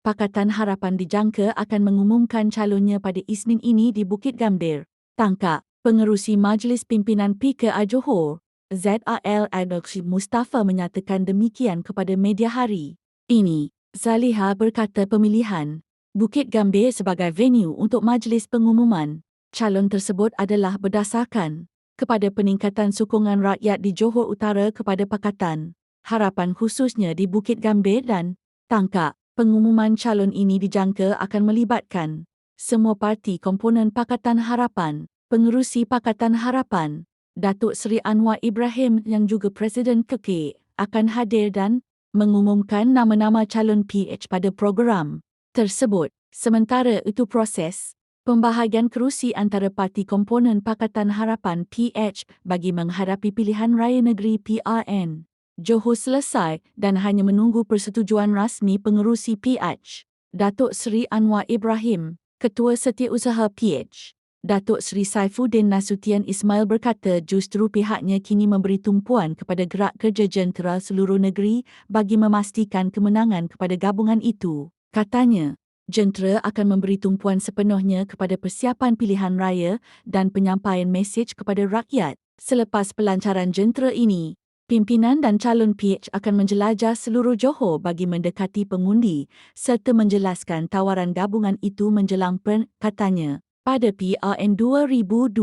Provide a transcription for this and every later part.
Pakatan Harapan dijangka akan mengumumkan calonnya pada Isnin ini di Bukit Gambir. Tangkap, Pengerusi Majlis Pimpinan PKA Johor, ZAL Adolf Mustafa menyatakan demikian kepada media hari ini. Zaliha berkata pemilihan Bukit Gambir sebagai venue untuk majlis pengumuman calon tersebut adalah berdasarkan kepada peningkatan sokongan rakyat di Johor Utara kepada Pakatan Harapan khususnya di Bukit Gambir dan Tangkap. Pengumuman calon ini dijangka akan melibatkan semua parti komponen Pakatan Harapan. Pengerusi Pakatan Harapan, Datuk Seri Anwar Ibrahim yang juga Presiden KK akan hadir dan mengumumkan nama-nama calon PH pada program tersebut. Sementara itu proses pembahagian kerusi antara parti komponen Pakatan Harapan PH bagi menghadapi pilihan raya negeri PRN Johor selesai dan hanya menunggu persetujuan rasmi pengerusi PH. Datuk Seri Anwar Ibrahim, Ketua Setiausaha PH, Datuk Seri Saifuddin Nasution Ismail berkata justru pihaknya kini memberi tumpuan kepada gerak kerja jentera seluruh negeri bagi memastikan kemenangan kepada gabungan itu. Katanya, jentera akan memberi tumpuan sepenuhnya kepada persiapan pilihan raya dan penyampaian mesej kepada rakyat. Selepas pelancaran jentera ini, pimpinan dan calon PH akan menjelajah seluruh Johor bagi mendekati pengundi serta menjelaskan tawaran gabungan itu menjelang katanya. Pada PRN 2022,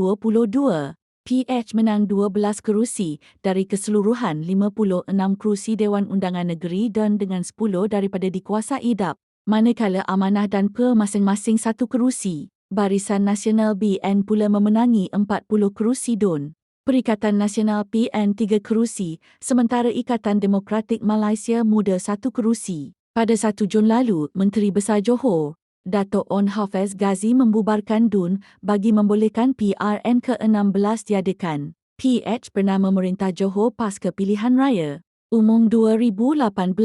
PH menang 12 kerusi dari keseluruhan 56 kerusi Dewan Undangan Negeri dan dengan 10 daripada dikuasai DAP. Manakala Amanah dan PER masing-masing 1 kerusi. Barisan Nasional BN pula memenangi 40 kerusi DUN. Perikatan Nasional PN 3 kerusi, sementara Ikatan Demokratik Malaysia Muda 1 kerusi. Pada 1 Jun lalu, Menteri Besar Johor, Dato' On Hafiz Ghazi membubarkan DUN bagi membolehkan PRN ke-16 diadakan. PH pernah memerintah Johor pasca pilihan raya umum 2018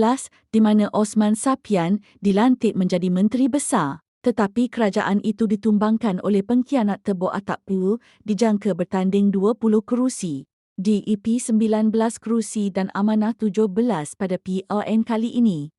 di mana Osman Sapian dilantik menjadi Menteri Besar. Tetapi kerajaan itu ditumbangkan oleh pengkhianat Tebok Atap Puru dijangka bertanding 20 kerusi. DEP 19 kerusi dan Amanah 17 pada PRN kali ini.